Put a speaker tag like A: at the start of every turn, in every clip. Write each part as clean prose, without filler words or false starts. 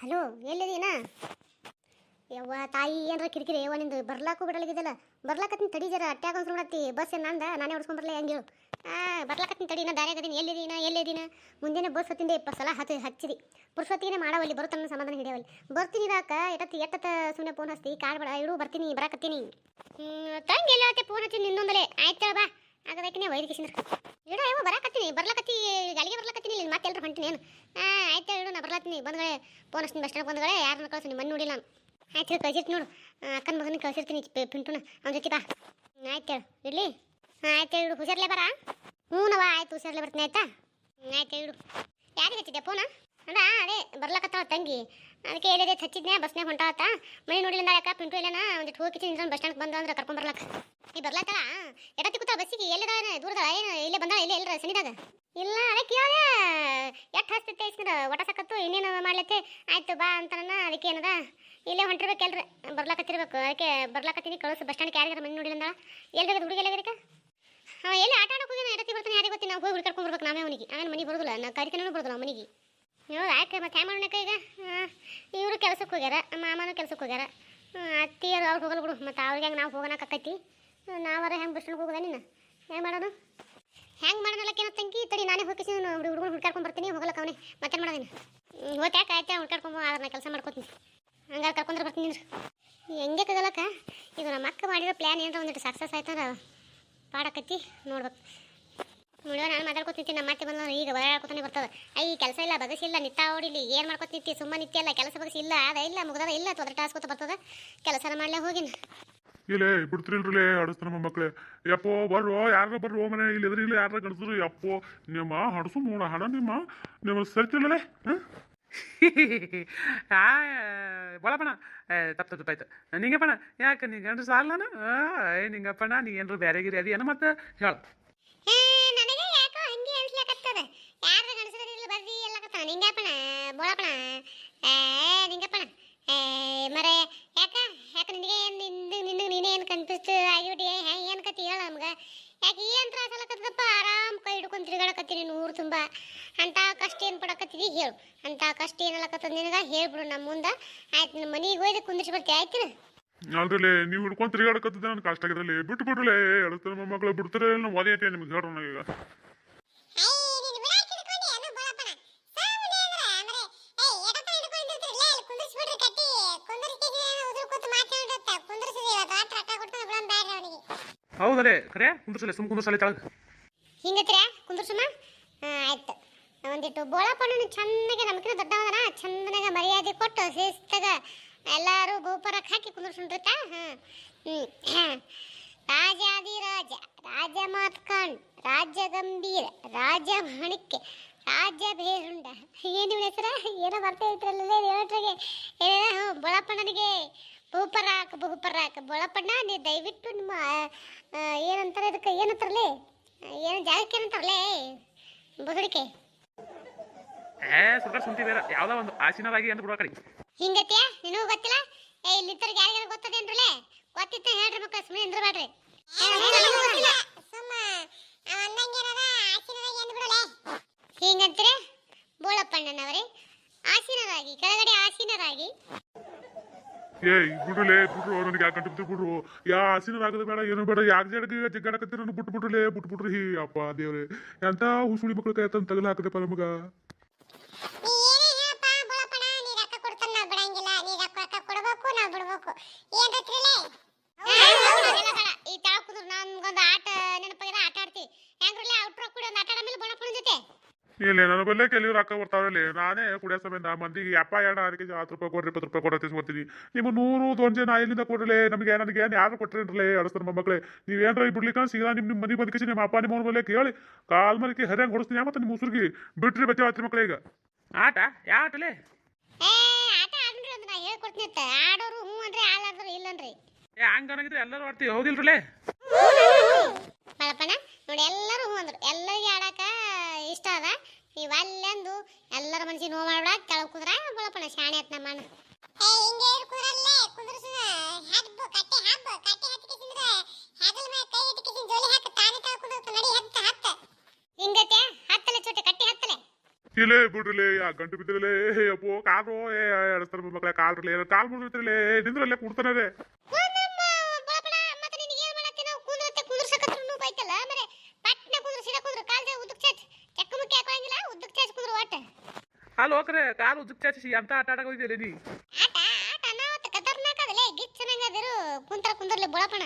A: Hello, ಎಲ್ಲಿದೀನ? ಯವ್ವ ತಾಯಿ, ಏನ್ರ ಕಿರಿಕಿರಿ ಯವ್ವ ನಿಂದು. ಬರ್ಲಾಕು ಬಿಡಲಾಗಿದ್ದಲ್ಲ. ಬರ್ಲಾಕತ್ತೀನಿ ತಡಿ, ಜರ ಅಟ್ಯಾಗ ಅನ್ಸ್ಬಿಡತ್ತಿ. ಬಸ್ ನಂದ, ನಾನೇ ಹೊಡ್ಸ್ಕೊಂಡ್ಬರ್ಲೆ ಹೆಂಗೇಳು? ಬರ್ಲಾಕತ್ತೀನಿ ತಡಿ, ನಾ ದಾರ್ಯಾಗದೀನಿ. ಎಲ್ಲಿದೀನ? ಮುಂಜಾನೆ ಬಸ್ ಹತ್ತಿಂದೆ 20 ಸಲ ಹಚ್ಚಿದಿ. ಪುರುಷೊತ್ತಿಗೆ ಮಾಡವಲ್ಲಿ, ಬರುತ್ತನ್ನ ಸಮಾಧಾನ ಹಿಡಿಯವಲ್ಲಿ. ಬರ್ತೀನಿ ಇರಾಕ. ಎಟ್ಟತ್ತ ಸುಮ್ಮನೆ ಫೋನ್ ಹಚ್ತಿ, ಕಾಡ್ಬೇಡ ಇಡು. ಬರ್ತೀನಿ, ಬರಾಕತ್ತೀನಿ. ತಂಗಿ ಎಲ್ಲತ್ತೆ ಫೋನ್ ಹಚ್ಚಿ ನಿನ್ನೊಂದಲೇ. ಆಯ್ತು ಬಾ. ಆಗದಾಕಿನೇ ವೈದ್ಯ ಕಿಶಂದ್ರ ಇಡ ಯವ್ವ, ಬರಾಕತ್ತೀನಿ. ಬರ್ಲಾಕತ್ತಿ ಗಾಲಿಗೆ ಬರ್ಲಾಕತ್ತೀನಿ. ಇಲ್ಲಿ ಮತ್ತೆ ಎಲ್ಲರೂ ಹೊಂಟಿನಿ ಏನು? ಆಯ್ತು ಇಡು, ನಾ ಬರ್ಲಾತೀನಿ. ಬಂದ್ಗಡೆ ಫೋನ್ ಹಚ್ತೀನಿ. ಬಸ್ ಸ್ಟ್ಯಾಂಡ್ ಬಂದ್ಗಡೆ ಯಾರನ್ನ ಕಳ್ಸಿ, ನಿಮ್ಮ ಮನೆ ನೋಡಿಲ್ಲ ನಾನು. ಆಯ್ತು ಕಳ್ಸಿರ್ತೀನಿ ನೋಡು. ಅಕ್ಕನ ಮಗನಿಗೆ ಕಳ್ಸಿರ್ತೀನಿ, ಪಿಂಟುನ. ಅವ್ನ ಜೊತೆ ಬಾ. ಆಯ್ತು ಹೇಳು, ಇಡ್ಲಿ. ಆಯ್ತು ಇಡು, ಹುಷಾರ್ಲೆ ಬರ. ಹ್ಞೂನವ, ಆಯ್ತು ಹುಷಾರ್ಲೆ ಬರ್ತೀನಿ. ಆಯ್ತಾ? ಆಯ್ತು ಇಡು. ಯಾರಿಗೆ ಹಚ್ಚಿದ್ದೆ ಫೋನ? ಅದೇ ಬರ್ಲಾಕತ್ತಾವ ತಂಗಿ. ಅದಕ್ಕೆ ಎಲ್ಲಿದೆ ಹಚ್ಚಿದ್ನೆ. ಬಸ್ನಾಗ ಹೊಂಟಾತ. ಮನೆ ನೋಡಿಲ್ಲ ಯಾಕ ಪಿಂಟು ಇಲ್ಲನ. ಒಂದಿಟ್ಟು ಹೋಗಿ ಬಸ್ ಸ್ಟ್ಯಾಂಡ್ ಬಂದ ಅಂದ್ರೆ ಕರ್ಕೊಂಡ್ಬರ್ಲಾಕ. ಈ ಬರ್ಲಾತಾಳ ಎಡತ್ತಿ ಕೂತಾಳ ಬಸ್ಸಿಗೆ. ಎಲ್ಲಿದಾಳ? ದೂರದಾಳ ಏನು? ಇಲ್ಲೇ ಬಂದಾಳ? ಇಲ್ಲೇ ಎಲ್ಲರ ಸನಿದಾಗ? ಇಲ್ಲ, ಅದೇ ಕೇಳಿದೆ. ಎಷ್ಟು ಹಚ್ತೈತೆ ಇಸ್ಕಂದ್ರೆ ಒಟ ಸಕತ್ತು. ಇನ್ನೇನು ಮಾಡ್ಲತ್ತೆ? ಆಯ್ತು ಬಾ ಅಂತಾನ. ಅದಕ್ಕೆ ಏನದ ಇಲ್ಲೇ ಹೊಂಟಿರ್ಬೇಕು ಎಲ್ರಿ. ಬರ್ಲಾಕತ್ತಿರ್ಬೇಕು. ಅದಕ್ಕೆ ಬರ್ಲಾಕತ್ತೀನಿ. ಕಳಿಸು ಬಸ್ ಸ್ಟ್ಯಾಂಡ್ಗೆ. ಯಾರಿಗಾರ ಮನೆ ನೋಡಿಲ್ಲ ಅಂದಾಳ. ಎಲ್ರಿ ಹುಡುಗಿ ಎಲ್ಲಗರಿಕ? ಅವ ಎಲ್ಲಿ ಆಟ ಆಡೋಕೆ ಹೋಗಿ ಎಡತ್ತಿ ಬರ್ತಾನೆ. ಯಾರಿಗೆ ಗೊತ್ತಿ? ನಾವು ಹೋಗಿ ಹುಡುಕರ್ಕೊಂಡ್ಬರ್ಬೇಕು ನಾವೇ ಅವನಿಗೆ. ಅವನ ಮನೆಗೆ ಬರೋದಿಲ್ಲ. ನಾ ಕರಿತನೂ ಬರೋದಿಲ್ಲ ಮನೆಗೆ. ಹೌದು, ಯಾಕೆ ಮತ್ತೆ ಹ್ಯಾ ಮಾಡೋಣಕ್ಕ ಈಗ? ಇವರು ಕೆಲ್ಸಕ್ಕೆ ಹೋಗ್ಯಾರ, ಮಾಮನೂ ಕೆಲ್ಸಕ್ಕೆ ಹೋಗ್ಯಾರ. ಅತ್ತಿಯರು ಅವ್ರು ಹೋಗಲ್ಲ ಬಿಡು. ಮತ್ತು ಅವ್ರಿಗೆ ಹೆಂಗೆ ನಾವು ಹೋಗೋಣಕ್ಕಾಕೈತಿ? ನಾವಾರ ಹೆಂಗೆ ಬಸ್ ಸ್ಟ್ಯಾಂಡ್ಗೆ ಹೋಗೋದ? ನೀನು ಹೆಂಗೆ ಮಾಡೋದು? ಹೆಂಗೆ ಮಾಡೋಣಲ್ಲಕ್ಕೇನೋ ತಂಗಿ. ತಡಿ, ನಾನೇ ಹೋಗಿ ಹುಡುಗರು ಹುಡ್ಕಾಡ್ಕೊಂಡು ಬರ್ತೀನಿ. ಹೋಗಲಕ್ಕ ಅವನೇ ಮತ್ತೇನು ಮಾಡೋದೇನು? ಹೋಗ್ಯಾಕೆ ಆಯ್ತಾ? ಹುಡ್ಕಾಡ್ಕೊಂಡು ಆದ್ರೆ ನಾ ಕೆಲಸ ಮಾಡ್ಕೋತೀನಿ. ಹಂಗಾರೆ ಕರ್ಕೊಂಡ್ರೆ ಬರ್ತೀನಿ ನಿಂದ್ರೆ. ಹೆಂಗೆ ಕಗಲಕ್ಕ? ಇದು ನಮ್ಮ ಅಕ್ಕ ಮಾಡಿರೋ ಪ್ಲ್ಯಾನ್ ಏನಾರ ಒಂದಿಟ್ಟು ಸಕ್ಸಸ್ ಆಯ್ತಂದ್ರೆ ಪಾಡಕತ್ತಿ ನೋಡ್ಬೇಕು. ನೋಡ್ಯೋ, ನಾನು ಮಾತಾಡ್ಕೊತಿರ್ತೀನಿ. ನಮ್ಮ ಮತ್ತೆ ಬಂದ್ರೆ ಈಗ ಬರಾಡ್ಕೊತಾನೆ ಬರ್ತದೆ. ಕೆಲಸ ಇಲ್ಲ, ಬಗಸಿಲ್ಲ, ನಿತ್ತಾ ಓಡಿಲಿ. ಏನು ಮಾಡ್ಕೊತಿರ್ತಿ? ಸುಮ್ಮ ನಿತ್ಯ ಇಲ್ಲ, ಕೆಲಸ ಬಗಸಿ ಇಲ್ಲ, ಅದ ಇಲ್ಲ, ಮುಗ್ದದ ಇಲ್ಲ, ತೊದರ ಟಾಸ್ಕೊತ ಬರ್ತದೆ. ಕೆಲಸನ ಮಾಡ್ಲೇ ಹೋಗಿನ.
B: ಇಲ್ಲೇ ಬಿಡ್ತಿರಿಲ್ರಲೇ ಹಡಸ್ತಾನ ನಮ್ಮ ಮಕ್ಕಳೇ. ಯಪ್ಪೋ ಬರ್ರೋ, ಯಾರ ಬರ್ರೋ ಮನೆ. ಇಲ್ಲಿ ಎದ್ರಿ ಇಲ್ಲ ಯಾರ ಗಣಸರು. ಯಪ್ಪೋ ನಿಮ್ಮ ಹಡಸು ನೋಡ ಹಣ ನಿಮ್ಮ ಸರ್ತಿಲ್ಲಲೇ.
C: ಬೋಳಪ್ಪಣ, ತಪ್ಪಾಯ್ತು. ನಿಂಗಪ್ಪಣ, ಯಾಕೆ ನೀ ಗಂಡು ಸಾಲನ? ನಿಂಗಪ್ಪಣ, ನೀ ಏನ್ರು ಬೇರೆ ಗಿರಿ ಅದಿ ಏನೋ ಮತ್ತೆ ಹೇಳ.
A: ನನಗೆ ಯಾಕೋ ಹಂಗೆ ಅನ್ಸ್ಲಕತ್ತದ. ಯಾರ ಗಣಸರಲ್ಲಿ ಬರ್ದಿ ಎಲ್ಲಕತ್ತಾವ. ನಿಂಗಪ್ಪಣ, ಬೋಳಪ್ಪಣ, ನಿಂಗಪ್ಪಣ ಮರೆ ಯಾಕೆ ನಿನಗೆ ನೀನೇ ಏನು ಕನ್ಫ್ಯೂಸ್ ಆಗಿಬಿಟ್ಟು ಏನು ಕತ್ತಿ ಹೇಳ ನಮ್ಗೆ. ಯಾಕೆ ಏನು ತ್ರಾಸ ಅಲ್ಲಕತ್ತದಪ್ಪ? ಆರಾಮ್ ಕೈ ಹಿಡ್ಕೊಂಡು ತಿರುಗಾಡಕತ್ತೀನಿ ಊರು ತುಂಬ. ಅಂಥ ಕಷ್ಟ ಏನು ಪಡಕತ್ತಿದಿ ಹೇಳು. ಅಂಥ ಕಷ್ಟ ಏನಲ್ಲಕತ್ತದ ನಿನಗೆ ಹೇಳ್ಬಿಡು ನಮ್ಮ ಮುಂದೆ. ಆಯ್ತು, ನಿಮ್ಮ ಮನೆಗೆ ಹೋಯ್ದು ಕುಂದಿಸಿ ಬರ್ತೀವಿ. ಆಯ್ತು
B: ಅಲ್ರಲ್ಲೇ ನೀವು ಹಿಡ್ಕೊಂಡು ತಿರುಗಾಡಕತ್ತಿದ್ದೆ ನನಗೆ ಕಷ್ಟ ಆಗಿರಲಿ. ಬಿಟ್ಬಿಡ್ರಲೇ ಹಡಸ್ತಾನ ನಮ್ಮ ಮಕ್ಕಳು. ಬಿಡ್ತಾರೆ ನಾವು ಓದಿ ಐತೆ ನಿಮ್ಗೆ ಹೇಳೋಣ ಈಗ.
C: ಹೌದಲ್ಲೇ ಖರೆ ಕುಂದ್ರಸಲೆ ಸುಮ್ ಕುಂದ್ರಸಲೆ ತಳಗ
A: ಹಿಂಗತ್ರ ಕುಂದ್ರಸುಮ. ಆಯ್ತು, ಒಂದಿಟ್ಟು ಬೋಳಪ್ಪಣ್ಣನ ಚೆನ್ನಾಗಿ ನಮ್ಕಿಂತ ದೊಡ್ಡವನ ಚಂದನಾಗ ಮರ್ಯಾದೆ ಕೊಟ್ಟು ಶಿಸ್ತಾಗ ಎಲ್ಲರೂ ಗೋಪುರಕ್ಕೆ ಹಾಕಿ ಕುಂದ್ರಸುಂಡ್ರತ. ರಾಜಾದಿರಾಜ, ರಾಜ ಮಾತ್ಕಂಡ್, ರಾಜ್ಯ ಗಂಭೀರ, ರಾಜ ಮಾಣಿಕ್ಯ, ರಾಜ್ಯ ಬೇರುಂಡ. ಏನು ಹೆಸರ ಏನೋ ಬರ್ತಾ ಇದ್ರಲ್ಲೇ ಹೇಳ್ಟ್ರಿಗೆ. ಬೋಳಪ್ಪಣ್ಣನಿಗೆ ಬಹುಪರಾಕ್ ಬೋಳಪ್ಪಣ್ಣ, ನೀ ದಯವಿಟ್ಟು ನಿಮ್ಮ ಏನಂತಾರೆ ಅದಕ್ಕೆ, ಏನಂತಾರಲೇ, ಏನು ಜಾಗಕ್ಕೆ ಏನಂತಾರಲೇ ಬದುಡಿಕೆ?
C: ಸುಂದರ ಸುಂಟಿ ಬೇರೆ ಯಾವ್ದೋ ಒಂದು ಆಸೀನರಾಗಿ ಅಂತ ಬಿಡುವ ಕಡೆ.
A: ಹಿಂಗತ್ಯಾ ನಿನಗೂ ಗೊತ್ತಿಲ್ಲ? ಇಲ್ಲಿತ್ತರಿಗೆ ಯಾರಿಗಾರು ಗೊತ್ತದೇನ್ರಲೇ? ಗೊತ್ತಿತ್ತ ಹೇಳ್ರಿ ಮಕ್ಕಳು, ಸುಮ್ಮನೆ ನಿಂದ್ರಬೇಡ್ರಿ. ಹಿಂಗಂತೀರ ಬೋಳಪ್ಪಣ್ಣನವರೇ? ಆಸೀನರಾಗಿ ಕೆಳಗಡೆ ಆಸೀನರಾಗಿ.
B: ಬಿಡ್ರಲೇ ಬಿಡ್ರು, ನನಗೆ ಯಾಕೆ ಕಂಡು ಬಿಡ್ರು. ಹಸಿನಾಗದ ಬೇಡ, ಏನು ಬೇಡ. ಯಾಕೆ ಜಗ್ಗಾಡಕತ್ತೀರ ಬಿಟ್ಬಿಡ್ರಲೇ ಬಿಟ್ಬಿಡ್ರಿ. ಅಪ್ಪ ದೇವ್ರೆ, ಎಂತ ಹುಸುಳಿ ಮಕ್ಳು ಕೈ ತಗಲ ಹಾಕದಪ್ಪ ನಮಗ. ಇಲ್ಲ ನನ್ನ ಬಲ್ಲೇ ಕೆಲವ್ರು ರೊಕ್ಕ ಬರ್ತಾವಲ್ಲಿ. ನಾನೇ ಕುಡಿಯೋ ಸಮಯ ಮಂದಿಗೆ ಅಪ್ಪ ಎಣ್ಣ ಅದಕ್ಕೆ 10 ರೂಪಾಯಿ ಕೊಡ್ರಿ 20 ರೂಪಾಯಿ ಕೊಡ ತಿಸ್ಕೊತೀನಿ. ನಿಮ್ಮ 100 ದೊಂಜೆ ನಾ ಎಲ್ಲಿಂದ ಕೊಡ್ರಲೇ? ನನಗೆ ಯಾರು ಕೊಟ್ರೇನ್ರಲೇ ಹಡಸ್ತಾರ ಮಕ್ಕಳೇ. ನೀವೇನ್ರ ಬಿಡ್ಲಿಕ್ಕ ಸೀದಾ ನಿಮ್ಮ ಮನೆ ಬಂದ್ಕಿಸಿ ನಿಮ್ಮ ಅಪ್ಪ ನಿಮ್ಮ ಬಲ್ಲೇ ಕೇಳಿ ಕಾಲ್ ಮರಿಕೆ ಹರಿಯಂಗೆ ಹೊಡಿಸ್ತೀನಿ. ಮತ್ತೆ ನಿಮ್ಮ ಉಸುರ್ಗಿ ಬಿಟ್ರಿ ಬಚ್ಚ ಆತ್ರಿ ಮಕ್ಕಳೇ. ಈಗ
C: ಆಟ ಯಾವ ಆಟಲೇ?
A: ಆಟ ಆಡ್ರಿ ಅಂತ ನಾ ಹೇಳ್ಕೊಡ್ತೀನಿ. ಆಡೋರು ಹ್ಞೂ ಅನ್ರಿ, ಆಡೋರು ಇಲ್ಲನ್ರಿ.
C: ಹಂಗನಾಗಿದ್ರೆ ಎಲ್ಲರೂ ಆಡ್ತೀವಿ ಹೌದಿಲ್ರಲೇ?
A: ಮಳಪ್ಪಣ್ಣ ನೋಡಿ, ಎಲ್ಲರೂ ಹ್ಞೂ ಅಂದ್ರು. ಎಲ್ಲರಿಗೆ ಆಡಾಕ ಇಷ್ಟ ಅದ. ನೀವು ಅಲ್ಲೆಂದು ಎಲ್ಲರ ಮನಸ್ಸಿಗೆ ನೋವು ಮಾಡ್ಬಿಡ. ಕೆಳಗೆ ಕುದ್ರ ಬಳಪಣ ಶಾಣೆ ಆಯ್ತು ನಮ್ಮ ಅಣ್ಣ. ಹಿಂಗತ್ತೆ ಹತ್ತಲೆ ಚೋಟೆ ಕಟ್ಟಿ ಹತ್ತಲೆ.
B: ಇಲ್ಲೇ ಬಿಡ್ರಲೇ ಆ ಗಂಟು ಬಿದ್ದಿರಲೇ ಅಪ್ಪೋ ಕಾಲು ಎಡಸ್ತಾರ ಮಕ್ಕಳ ಕಾಲ್ರಲೇ ಕಾಲ್ ಮುಗಿದ್ರಲೇ ನಿಂದ್ರಲ್ಲೇ ಕುಡ್ತಾನೆ
C: ಅಲ್ಲಿ ಹೋಗ್ರೆ ಕಾಲು ಉದ್ದಕ್ಕೆ ಚಾಚಿಸಿ ಅಂತ ಆಟ ಆಡಕ್ ಹೋಗಿದ್ದೆ ನೀ
A: ಕುಂದ್ರಲೆ ಬಳಪಣ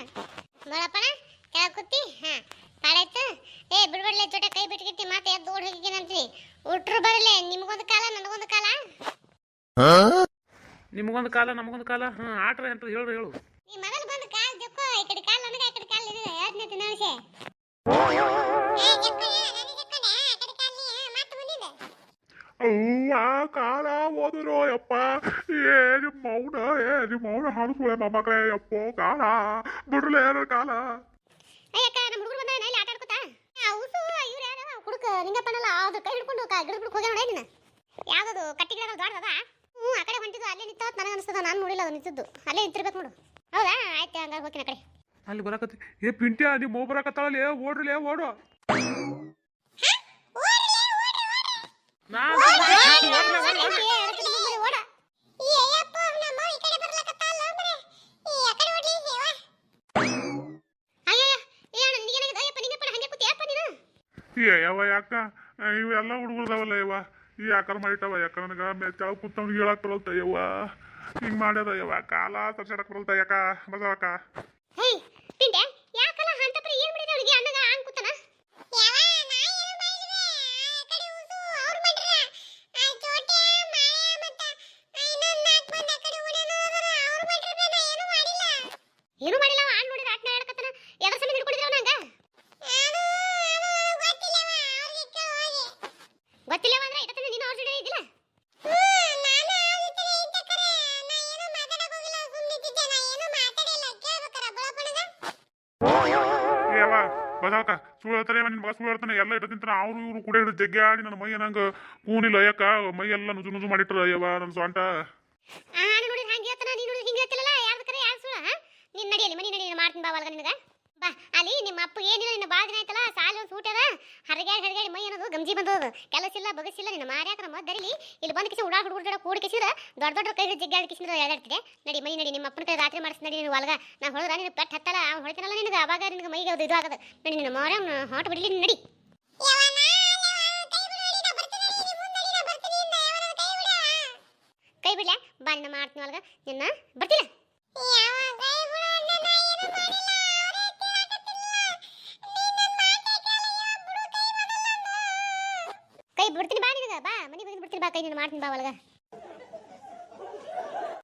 A: ಕೆಳಗೆ ಕೂತಿ ಹಾ ಪಾಡಾಯ್ತು ಏ ಬಿಡ್ಬಡ್ಲೆ ಜೊತೆ ಕೈ ಬಿಟ್ಕಿಟ್ಟಿ ಮತ್ತೆ ಎದ್ದು ಓಡ್ ಹೋಗಿದ್ದೀನಂತ್ರಿ ಉಟ್ರು ಬರಲೆ ನಿಮ್ಗೊಂದು ಕಾಲ ನನಗೊಂದು ಕಾಲ
C: ನಿಮಗೊಂದು ಕಾಲ ನಮಗೊಂದು ಕಾಲ ಆಟ್ರಿ ಅಂತ ಹೇಳು
A: ನೀ ಮೊದಲು ಬಂದು ಕಾಲ್ ಜಕ್ಕೋ ಈ ಕಡೆ ಕಾಲ್ ನನಗೆ ಆ ಕಡೆ ಕಾಲ್ ಇದೆ ಹೇಳ್ತೀನಿ ತಿನ್ನೋಣಸೆ
B: ಅವ್ವ ಕಾಲ ಓದ್ರು ಯಪ್ಪ ನಿಮ್ಮ ಮೌನ ಹಾಡಿಸ್ಕೊಳೆ ಮೊಮ್ಮಕ್ಳೇ ಯಪ್ಪೋ ಕಾಲ ಬಿಡ್ರಲೇ ಕಾಲ
A: ಅಯ್ಯಕ್ಕ ನಮ್ಮ ಹುಡುಗರು ಬಂದ ಇಲ್ಲಿ ಆಟ ಆಡ್ಕೊತಾ ಉಸು ಇವ್ರು ಯಾರು ಹುಡುಕ ನಿಂಗಪ್ಪನಲ್ಲ ಅದು ಕೈ ಹಿಡ್ಕೊಂಡು ಗಿಡದ ಬಿಡಕ್ಕೆ ಹೋಗ್ಯಾನ ನೋಡಿ ನೀನು ಯಾವ್ದದು ಕಟ್ಟಿ ಗಿಡ ದೊಡ್ಡದ ಆ ಕಡೆ ಹೊಂಟಿದ್ದು ಅಲ್ಲೇ ನಿಂತ ನನಗೆ ಅನಿಸ್ತದ ನಾನು ನೋಡಿಲ್ಲ ಅದು ನಿಂತಿದ್ದು ಅಲ್ಲೇ ನಿಂತಿರ್ಬೇಕು ನೋಡು ಹೌದಾ ಆಯ್ತು ಹಂಗಾರೆ ಹೋಗ್ತೀನಿ ಆ ಕಡೆ
C: ಅಲ್ಲಿ ಬರಾಕತ್ತಿ ಏ ಪಿಂಟ್ಯಾ ನಿಮ್ಮ ಮಗು ಬರಾಕತ್ತಾಳಲ್ಲಿ ಓಡ್ರಲೇ ಓಡು
B: ಯಾವ ಯಾಕ ಇವೆಲ್ಲ ಹುಡುಗರ್ದಾವಲ್ಲ ಯವ್ವ ಈ ಯಾಕಾರ ಮಾಡಿಟ್ಟವ ಯಾಕ ನನಗ ಮೆಚ್ಚಾವ ಕೂತವ್ನಿಗೆ ಹೇಳಕ್ ಬರಲ್ತ ಯವ್ವ ಹಿಂಗ್ ಮಾಡ್ಯದ ಯವ್ವ ಕಾಲ ತರ್ಸಾಡಕ್ ಬರಲ್ತ ಯಾಕ ಬಸವಕ್ಕ
A: ಏನು ಮಾಡಿಲ್ಲ ಆನ್ ನೋಡಿದ್ರೆ ಆಟನ ಆಡಕತ್ತನ ಎದ್ರ ಸಲ ಹಿಡ್ಕೊಂಡಿದ್ರ ನಂಗ ಗೊತ್ತಿಲ್ಲವ ಅಂದ್ರೆ ಇಟ್ಟತನ ನೀನು ಅವ್ರ ಜೊತೆ ಇದ್ದಿಲ್ಲ
B: ಯವ್ವ ಬಸವಕ್ಕ ಸುಳ್ಳು ಹೇಳ್ತಾರೆ ನಿನ್ ಮಗ ಸುಳ್ಳು ಹೇಳ್ತಾನೆ ಎಲ್ಲ ಇಟ್ಟು ತಿಂತಾನೆ ಅವ್ರು ಇವ್ರು ಕೂಡ ಹಿಡಿದು ಜಗ್ಗಿ ಆಡಿ ನನ್ನ ಮೈ ನಂಗೆ ಕೂನಿಲ್ಲ ಯಾಕ ಮೈ ಎಲ್ಲ ನುಜು ನುಜು ಮಾಡಿಟ್ರ ಯವ್ವ ನನ್ನ ಸೊಂಟ
A: ನಾನು ನೋಡಿದ್ರೆ ಹಂಗೆ ಹೇಳ್ತಾನ ನೀನು ನೋಡಿದ್ರೆ ಹಿಂಗೆ ಹೇಳ್ತಿಲ್ಲ ಯಾರ್ದು ಕರೆ ಯಾರು ಸುಳ್ಳ ನೀನು ನಡಿಯಲ್ಲಿ ಮನೆ ನಡಿ ಮಾಡ್ತೀನಿ ಬಾ ಒಳಗ ನಿನಗ ಬಾ ಅಲ್ಲಿ ನಿಮ್ಮ ಅಪ್ಪ ಏನಿಲ್ಲ ನಿನ್ನ ಭಾಳ ದಿನ ಆಯ್ತಲ್ಲ ಸಾಲ ಒಂದು ಸೂಟ್ ಅದ ಹರಗಾಡಿ ಮೈ ಅನ್ನೋದು ಗಂಜಿ ಬಂದದ ಕೆಲಸ ಇಲ್ಲ ಬಗಸಿಲ್ಲ ನಿನ್ನ ಮಾರ್ಯಾಕ್ರ ಮದ್ದರಿಲಿ ಇಲ್ಲಿ ಬಂದು ಕಿಸಿ ಉಡಾ ಹುಡುಗರ ಜೋಡ ಕೂಡಿ ಕಿಸಿದ್ರೆ ದೊಡ್ಡ ಕೈ ಜಗ್ಗಾಡಿ ಕಿಸಿದ್ರೆ ಎದಾಡ್ತಿದೆ ನಡಿ ಮೈ ನಡಿ ನಿಮ್ಮ ಅಪ್ಪನ ಕೈ ರಾತ್ರಿ ಮಾಡಿಸಿ ನಡಿ ನೀನು ಒಳಗ ನಾ ಹೊಳದ್ರ ನಿನ್ನ ಪೆಟ್ಟು ಹತ್ತಲ್ಲ ಅವ್ನು ಹೊಳಿತಾನಲ್ಲ ನಿನಗೆ ಅವಾಗ ನಿನಗೆ ಮೈಗೆ ಅದು ಇದು ಆಗದ ನಡಿ ನಿನ್ನ ಮಾರ್ಯ ಹಾಟ್ ಬಿಡಲಿ ನಡಿ ಕೈ ಬಿಡ್ಲ ಬಾ ನಿನ್ನ ಮಾಡ್ತೀನಿ ಒಳಗ ನಿನ್ನ ಬರ್ತಿಲ್ಲ ಕೈ ಬಿಡ್ತೀನಿ ಬಾ ನಿನಗ ಬಾ ಮನೆ ಬಿಡ್ತೀನಿ ಬಾ ಕೈ ನಿನ್ನ ಮಾಡ್ತೀನಿ ಬಾ ಒಳಗ